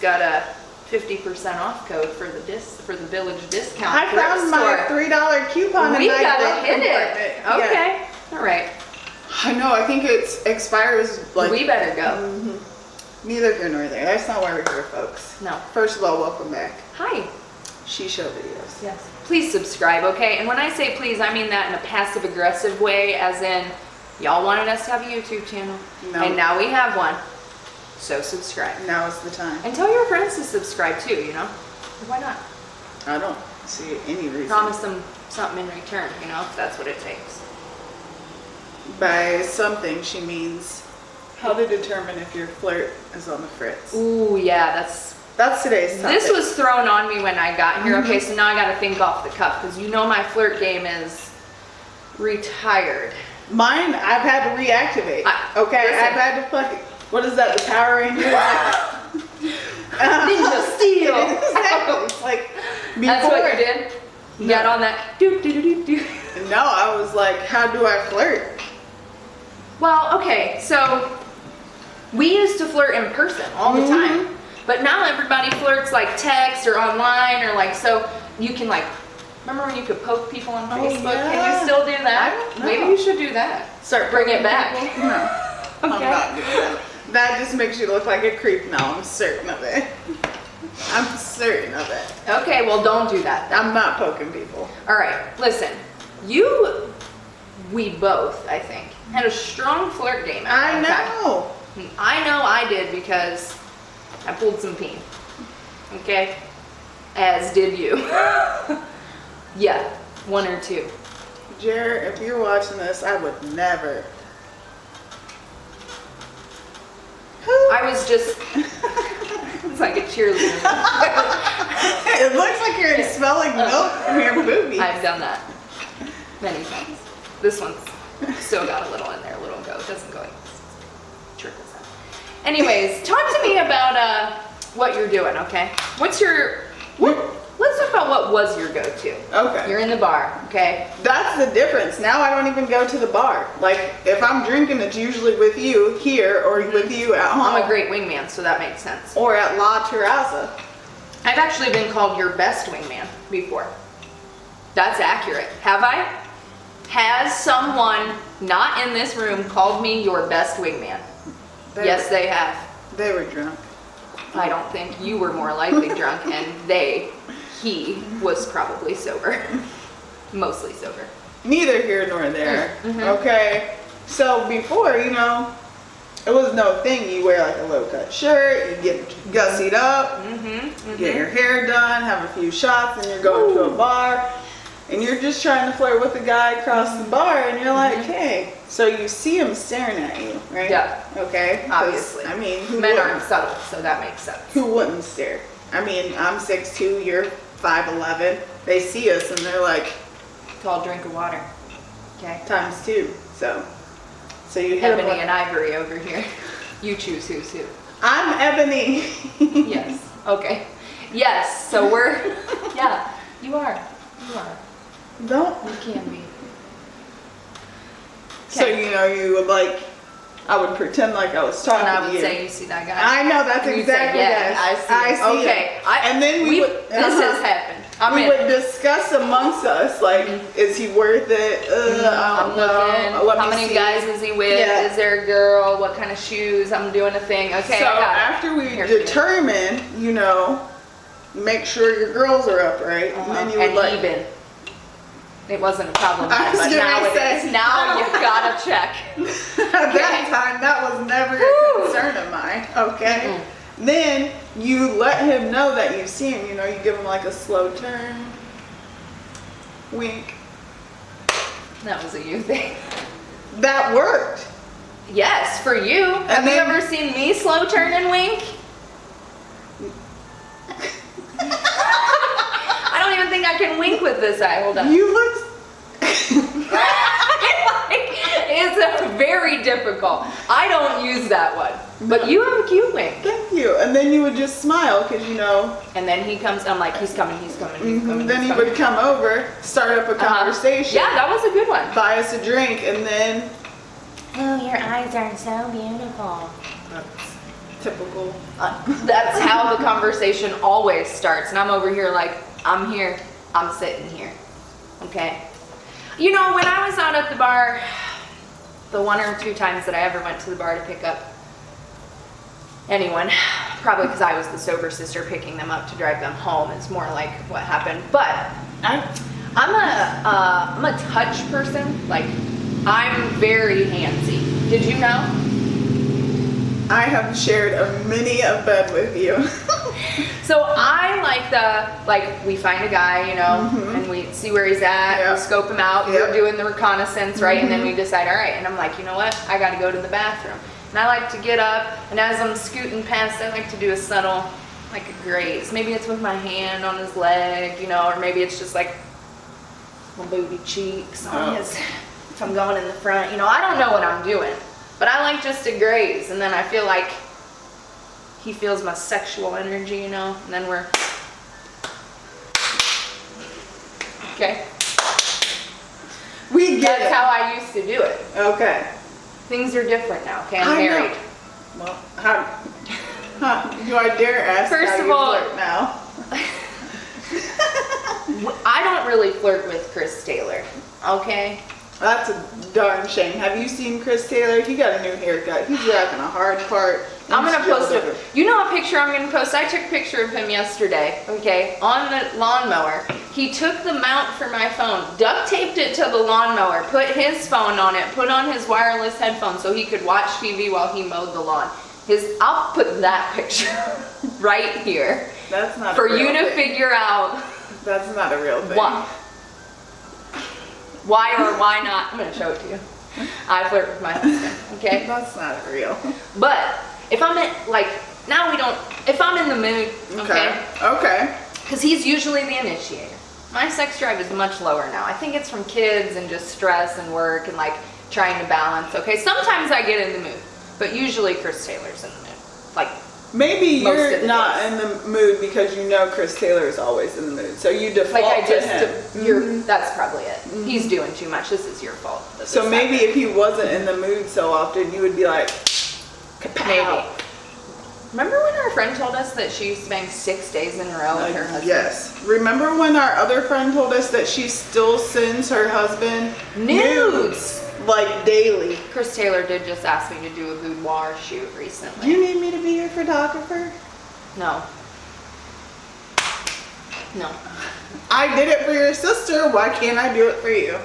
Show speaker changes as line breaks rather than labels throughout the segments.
just got a 50% off code for the village discount.
I found my $3 coupon.
We gotta hit it. Okay.
Yeah.
All right.
I know. I think it expires like.
We better go.
Neither here nor there. That's not why we're here, folks.
No.
First of all, welcome back.
Hi.
She Show videos.
Yes. Please subscribe, okay? And when I say please, I mean that in a passive-aggressive way, as in, y'all wanted us to have a YouTube channel.
No.
And now we have one. So subscribe.
Now is the time.
And tell your friends to subscribe too, you know? Why not?
I don't see any reason.
Promise them something in return, you know, if that's what it takes.
By something, she means how to determine if your flirt is on the fritz.
Ooh, yeah,
That's today's topic.
This was thrown on me when I got here. Okay, so now I got to think off the cuff because you know my flirt game is retired.
Mine, I've had to reactivate. Okay,
listen.
I've had to fucking. What is that? The Power Rangers?
Ninja Steel.
Exactly. It's like before.
That's what you did? You got on that do.
No, I was like, how do I flirt?
Well, okay, so we used to flirt in person all the time. But now everybody flirts like text or online or like, so you can like, remember when you could poke people on Facebook?
Yeah.
Can you still do that?
I don't know.
Maybe you should do that.
Start
Bring it back.
No,
Okay.
I'm not doing that. That just makes you look like a creep now. I'm certain of it. I'm certain of it.
Okay, well don't do that then.
I'm not poking people.
All right, listen. We both, I think, had a strong flirt game at
I
one
know.
time. I know I did because I pulled some peen. Okay? As did you. Yeah, one or two.
Jer, if you're watching this, I would never.
I was just, it's like a cheerleader.
It looks like you're expelling milk from your boobies.
I've done that many times. This one's still got a little in there, a little go. It doesn't go like this. Trickles out. Anyways, talk to me about what you're doing, okay? Let's talk about what was your go-to.
Okay.
You're in the bar, okay?
That's the difference. Now I don't even go to the bar. Like, if I'm drinking, it's usually with you here or with you at home.
I'm a great wingman, so that makes sense.
Or at La Terraza.
I've actually been called your best wingman before. That's accurate. Have I? Has someone not in this room called me your best wingman? Yes, they have.
They were drunk.
I don't think you were more likely drunk, and he was probably sober. Mostly sober.
Neither here nor there. Okay. So before, you know, it was no thing. You wear like a low cut shirt, you get gussied up, get your hair done, have a few shots, and you're going to a bar. And you're just trying to flirt with the guy across the bar, and you're like, hey. So you see him staring at you, right?
Yeah.
Okay.
Obviously.
I mean,
men aren't subtle, so that makes sense.
Who wouldn't stare? I mean, I'm 6'2", you're 5'11". They see us and they're like,
Tall drink of water. Okay.
×2. So you hit
Ebony
them
and Ivory over here. You choose who's who.
I'm Ebony.
Yes. Okay. Yes. So we're. Yeah. You are. You are.
Don't.
You can be.
So you know, you would like, I would pretend like I was talking
And I
to
would
you.
say, you see that guy?
I know, that's
And you'd
exactly
say, yeah,
that.
I see. Okay.
it. And then we would,
This has happened.
we would discuss amongst us, like, is he worth it? I
I'm
don't know.
looking.
Let
How
me
many
see.
guys is he with?
Yeah.
Is there a girl? What kind of shoes? I'm doing a thing. Okay.
So
I got it.
after we
Here for you.
determine, you know, make sure your girls are upright, and then you would
and
like.
even. It wasn't a problem
I
then,
was
but
gonna
now it
say,
is. Now you gotta check.
At that time, that was never a concern of mine. Okay. Then you let him know that you see him. You know, you give him like a slow turn, wink.
That was a you thing.
That worked.
Yes, for you. Have you
then-
ever seen me slow turn and wink? I don't even think I can wink with this eye. Hold on.
You look.
It's very difficult. I don't use that one. But you have a cute wink.
Thank you. And then you would just smile because you know.
And then he comes, I'm like, he's coming, he's coming, he's coming.
Then
he's
he
coming.
would come over, start up a conversation.
Yeah, that was a good one.
Buy us a drink, and then.
Oh, your eyes are so beautiful.
Typical.
That's how the conversation always starts. And I'm over here like, I'm here, I'm sitting here. Okay. You know, when I was out at the bar, the 1 or 2 times that I ever went to the bar to pick up anyone, probably because I was the sober sister picking them up to drive them home, it's more like what happened. But I'm a touch person. Like, I'm very handsy. Did you know?
I have shared many a bed with you.
So I like we find a guy, you know, and we see where he's at,
Yep.
we scope him out,
Yep.
we're doing the reconnaissance, right? And then we decide, all right, and I'm like, you know what? I got to go to the bathroom. And I like to get up, and as I'm scooting past, I like to do a subtle, like a graze. Maybe it's with my hand on his leg, you know, or maybe it's just like my booty cheeks on his, if I'm going in the front, you know, I don't know what I'm doing. But I like just to graze, and then I feel like he feels my sexual energy, you know, and then we're, okay.
We get
That's
it.
how I used to do it.
Okay.
Things are different now, okay? I'm
I know.
married.
Well, how do I dare ask
First
how
of
you
all-
flirt now?
I don't really flirt with Chris Taylor, okay?
That's a darn shame. Have you seen Chris Taylor? He got a new haircut. He's rocking a hard part.
I'm gonna post
it.
it. You know a picture I'm gonna post? I took a picture of him yesterday, okay, on the lawnmower. He took the mount for my phone, duct taped it to the lawnmower, put his phone on it, put on his wireless headphones so he could watch TV while he mowed the lawn. I'll put that picture right here
That's not
for
a real
you to
thing.
figure out
That's not a real thing.
why or why not. I'm gonna show it to you. I flirt with my husband, okay?
That's not real.
But if I'm in, like, now we don't, if I'm in the mood, okay?
Okay.
Because he's usually the initiator. My sex drive is much lower now. I think it's from kids and just stress and work and like trying to balance, okay? Sometimes I get in the mood, but usually Chris Taylor's in the mood. Like,
Maybe
Most of
you're
the
not
days.
in the mood because you know Chris Taylor is always in the mood. So you default
I
to
just,
him.
that's probably it. He's doing too much. This is your fault. that
So
this
maybe
happened.
if he wasn't in the mood so often, you would be like, kapow.
Maybe. Remember when our friend told us that she used to bang 6 days in a row with her husband?
Yes. Remember when our other friend told us that she still sends her husband
Nudes.
like daily?
Chris Taylor did just ask me to do a boudoir shoot recently.
Do you need me to be your photographer?
No. No.
I did it for your sister. Why can't I do it for you?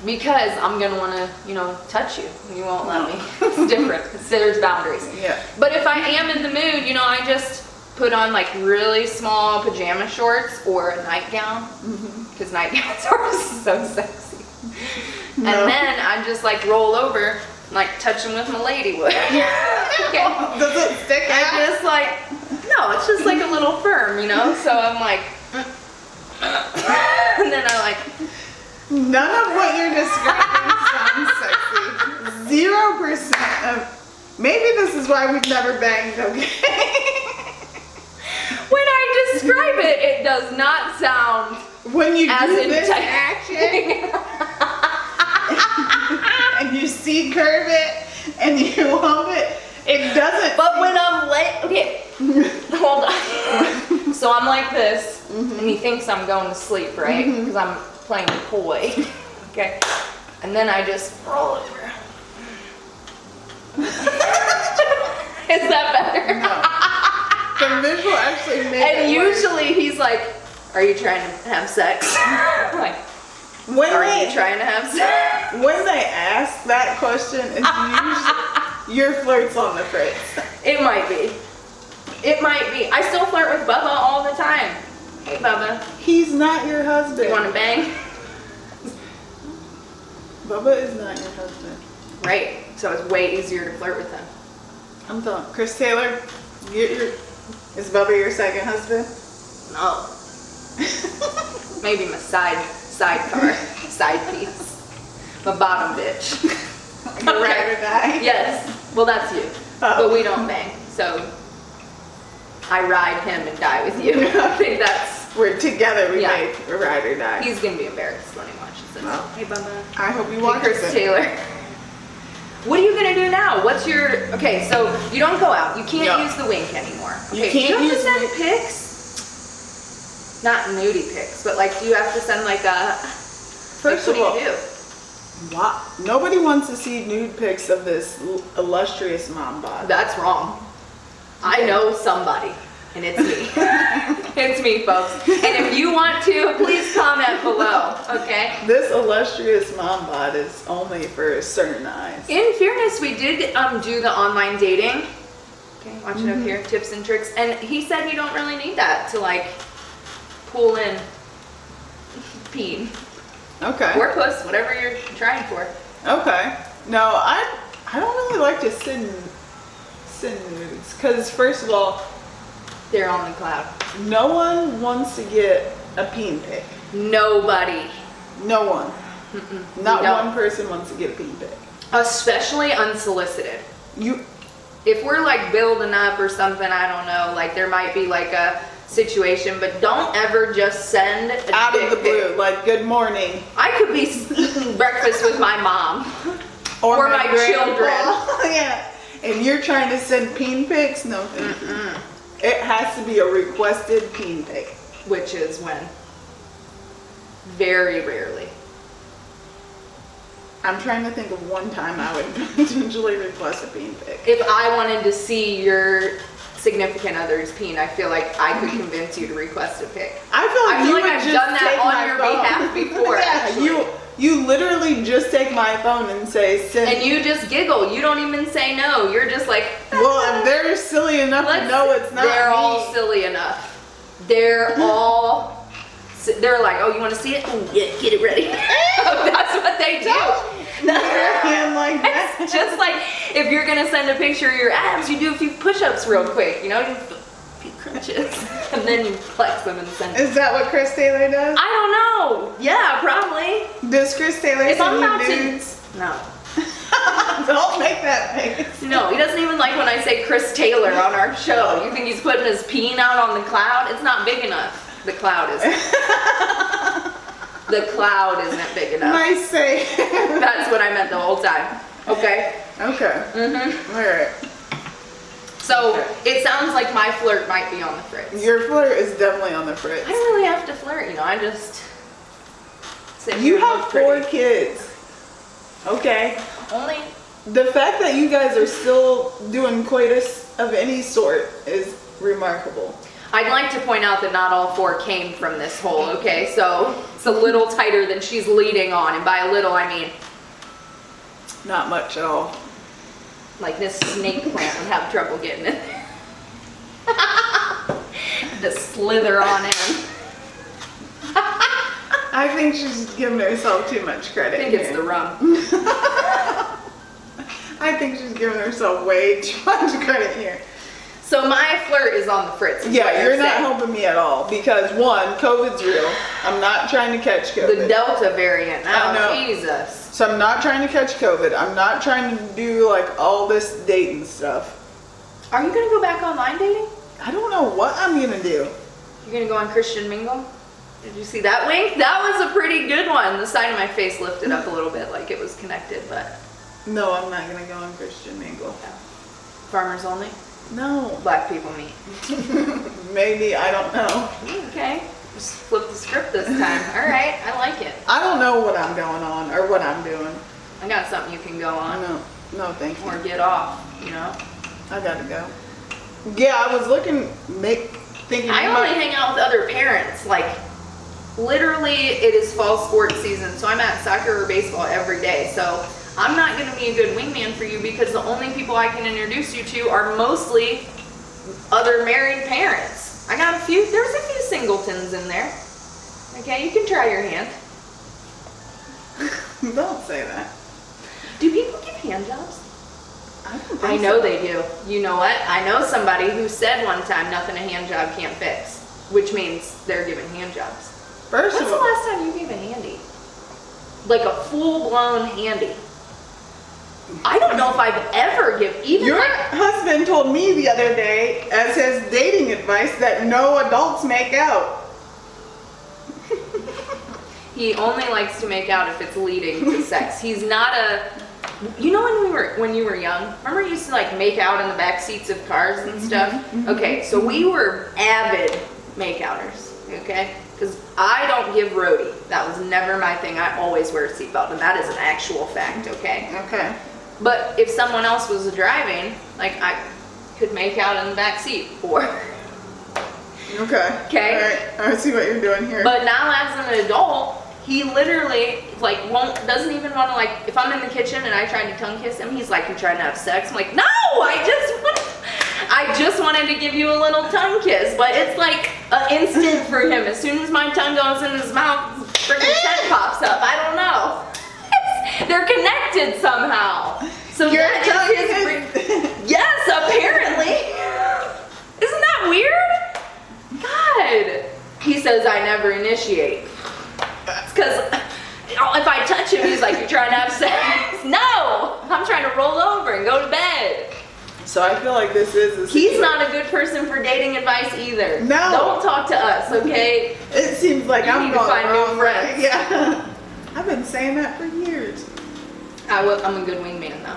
Because I'm gonna wanna, you know, touch you. You won't let me. It's different. There's boundaries.
Yeah.
But if I am in the mood, you know, I just put on like really small pajama shorts or a nightgown. Because nightgowns are so sexy.
No.
And then I just like roll over, like touching with my lady would. Okay.
Does it stick
I
out?
just like, no, it's just like a little firm, you know? So I'm like, and then I like,
None of what you're describing sounds sexy. 0% of. Maybe this is why we've never banged, okay?
when I describe it, it does not sound
When you
as
do this
intense.
action and you C curve it and you hump it, it doesn't.
But when I'm late, okay, hold on. So I'm like this, and he thinks I'm going to sleep, right? Because I'm playing coy. Okay. And then I just roll over. Is that better?
The visual actually made
And
it worse.
usually he's like, are you trying to have sex? I'm like,
When
are
they,
you trying to have sex?
when they ask that question, it's usually your flirt's on the fritz.
It might be. It might be. I still flirt with Bubba all the time. Hey, Bubba,
He's not your husband.
you want to bang?
Bubba is not your husband.
Right. So it's way easier to flirt with him.
I'm done. Chris Taylor, is Bubba your second husband?
No. Maybe my sidecar, side piece. My bottom bitch.
Your ride or die?
Yes. Well, that's you.
Oh.
But we don't bang. So I ride him and die with you. I think that's.
We're together, we
Yeah.
make a ride or die.
He's gonna be embarrassed when he watches it.
Oh.
Hey, Bubba.
I hope you
Hey,
watch
Chris
it.
Taylor. What are you gonna do now? What's your, okay, so you don't go out. You can't
No.
use the wink anymore.
You
Okay,
can't
do you have
use
to send
wink.
pics? Not nudie pics, but like, do you have to send like a,
First
like,
of all,
what do you do?
wow, nobody wants to see nude pics of this illustrious mom bod.
That's wrong. I know somebody, and it's me. It's me, folks. And if you want to, please comment below, okay?
This illustrious mom bod is only for certain eyes.
In fairness, we did do the online dating. Okay, watch it up here, tips and tricks. And he said you don't really need that to like pull in peen
Okay.
or puss, whatever you're trying for.
Okay. No, I don't really like to send nudes because first of all,
They're on the cloud.
no one wants to get a peen pic.
Nobody.
No one. Not
No.
one person wants to get a peen pic.
Especially unsolicited.
You
If we're like building up or something, I don't know, like there might be like a situation, but don't ever just send a
out of
dick
the
pic.
blue, like good morning.
I could be eating breakfast with my mom. Or my
grandpa.
children.
Yeah. And you're trying to send peen pics? No, thank you. It has to be a requested peen pic.
Which is when? Very rarely.
I'm trying to think of one time I would potentially request a peen pic.
If I wanted to see your significant other's peen, I feel like I could convince you to request a pic.
I feel like,
I feel
you
like
would
I've
just
done that
take
on
my
your
phone.
behalf before,
Yeah,
actually.
you literally just take my phone and say send.
And you just giggle. You don't even say no. You're just like,
well, if they're silly enough to know it's not
They're
me.
all silly enough. They're they're like, oh, you want to see it? Oh, yeah, get it ready. That's what they do.
Your hand like that.
It's just like if you're gonna send a picture of your abs, you do a few push-ups real quick, you know, a few crunches, and then you flex them and send it.
Is that what Chris Taylor does?
I don't know. Yeah, probably.
Does Chris Taylor
If I'm
send
about
you
to,
nudes?
no,
Don't make that face.
no, he doesn't even like when I say Chris Taylor on our show. You think he's putting his peen out on the cloud? It's not big enough. The cloud isn't. The cloud isn't big enough.
Nice say.
That's what I meant the whole time. Okay.
Okay.
Mhm.
All right.
So
Okay.
it sounds like my flirt might be on the fritz.
Your flirt is definitely on the fritz.
I don't really have to flirt, you know. I just sit
You
here and
have
look
4
pretty.
kids. Okay.
Only.
The fact that you guys are still doing coitus of any sort is remarkable.
I'd like to point out that not all 4 came from this hole. Okay, so it's a little tighter than she's leading on, and by a little I mean
Not much at all.
like this snake plant would have trouble getting in there. Just slither on in.
I think she's giving herself too much
I
credit.
think it's
here.
the rum.
I think she's giving herself way too much credit here.
So my flirt is on the fritz. is what
Yeah, you're not
saying.
helping me at all because one, COVID's real. I'm not trying to catch COVID.
The Delta variant.
I know.
Oh, Jesus.
So I'm not trying to catch COVID. I'm not trying to do like all this dating stuff.
Are you gonna go back online dating?
I don't know what I'm gonna do.
You're gonna go on Christian Mingle? Did you see that wink? That was a pretty good one. The side of my face lifted up a little bit like it was connected, but
No, I'm not gonna go on Christian Mingle.
farmers only?
No.
Black people meet.
Maybe, I don't know.
Okay. Just flip the script this time. All right, I like it.
I don't know what I'm going on or what I'm doing.
I got something you can go on
No, thank you.
or get off, you know?
I gotta go. Yeah, I was thinking.
I only hang out with other parents. Like, literally, it is fall sports season, so I'm at soccer or baseball every day. So I'm not going to be a good wingman for you because the only people I can introduce you to are mostly other married parents. I got there's a few singletons in there. Okay, you can try your hand.
Don't say that.
Do people give hand jobs?
I don't think
I know
so.
they do. You know what? I know somebody who said one time nothing a hand job can't fix, which means they're giving hand jobs.
First
When's
of
the
all,
last time you gave a handy? Like a full-blown handy. I don't know if I've ever even
your
like,
husband told me the other day, as his dating advice, that no adults make out.
he only likes to make out if it's leading to sex. He's not a You know when you were young, remember you used to like make out in the back seats of cars and stuff? Okay, so we were avid makeouters, okay? Because I don't give roadie. That was never my thing. I always wear a seatbelt, and that is an actual fact, okay?
Okay.
But if someone else was driving, like I could make out in the back seat or
Okay.
Okay.
All right. I see what you're doing here.
But now as an adult, he literally like doesn't even want to, like, if I'm in the kitchen and I try to tongue kiss him, he's like, "You trying to have sex?" I'm like, "No, I just wanted to give you a little tongue kiss." But it's like an instant for him. As soon as my tongue goes in his mouth, freaking head pops up. I don't know. They're connected somehow. So
Your
that
tongue
is his yes, apparently. Isn't that weird? God. He says I never initiate. It's because if I touch him, he's like, "You're trying to have sex?" No, I'm trying to roll over and go to bed.
So I feel like this is a
He's
situation.
not a good person for dating advice either.
No.
Don't talk to us, okay?
It seems like
You
I'm
need to
going
find new
wrong way.
friends.
Yeah. I've been saying that for years.
I'm a good wingman though.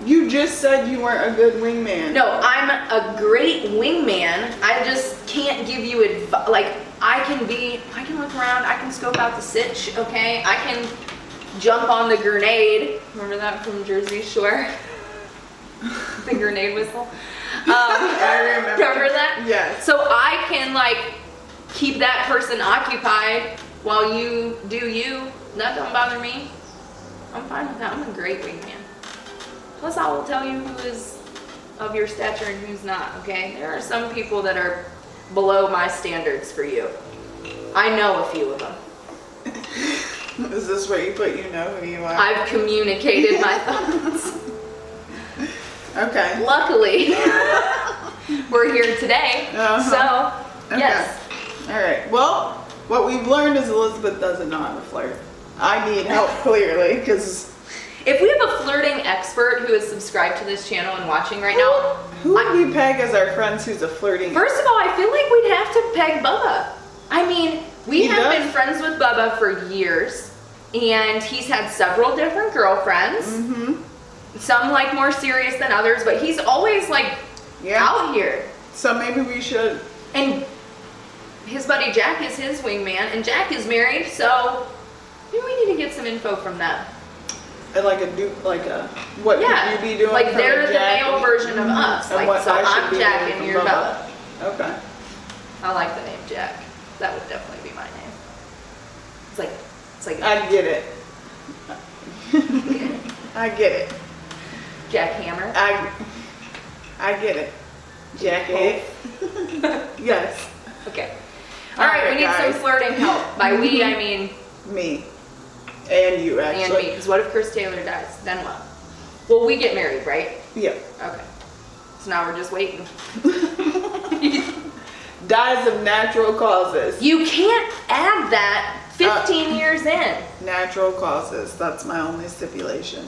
You just said you weren't a good wingman.
No, I'm a great wingman. I just can't give you advice. Like, I can look around, I can scope out the sitch, okay? I can jump on the grenade. Remember that from Jersey Shore? The grenade whistle?
I
Remember that?
Yes.
So I can, like, keep that person occupied while you do you. That don't bother me. I'm fine with that. I'm a great wingman. Plus, I will tell you who is of your stature and who's not, okay? There are some people that are below my standards for you. I know a few of them.
Is this where you put you know who you are?
I've communicated my thoughts.
Okay.
Luckily, we're here today.
Uh-huh.
So,
Okay.
yes.
All right. Well, what we've learned is Elizabeth doesn't know how to flirt. I need help clearly because
If we have a flirting expert who is subscribed to this channel and watching right now,
who would we peg as our friends who's a flirting?
first of all, I feel like we'd have to peg Bubba. I mean, we
He
have
does.
been friends with Bubba for years, and he's had several different girlfriends.
Mm-hmm.
Some like more serious than others, but he's always like
Yeah.
out here.
So maybe we should.
And his buddy Jack is his wingman, and Jack is married, so maybe we need to get some info from them.
What
Yeah,
could you be doing?
like
for
they're the
Jack?
male version of us.
And
Like,
what
so
I should
I'm
be
Jack
doing
and
for
you're
Bubba.
Bubba.
Okay.
I like the name Jack. That would definitely be my name. It's like
I get it. I get it.
Jack Hammer.
I get it. Jack it. Yes.
Okay. All right, we
Alright,
need
guys.
some flirting help. By we, I mean
Me. And you
and
actually.
me. Because what if Chris Taylor dies? Then what? Well, we get married, right?
Yeah.
Okay. So now we're just waiting.
Dies of natural causes.
You can't add that 15 years in.
Natural causes. That's my only stipulation.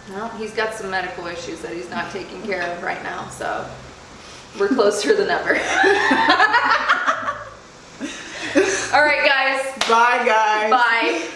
Well, he's got some medical issues that he's not taking care of right now, so we're closer than ever. All right, guys.
Bye, guys.
Bye.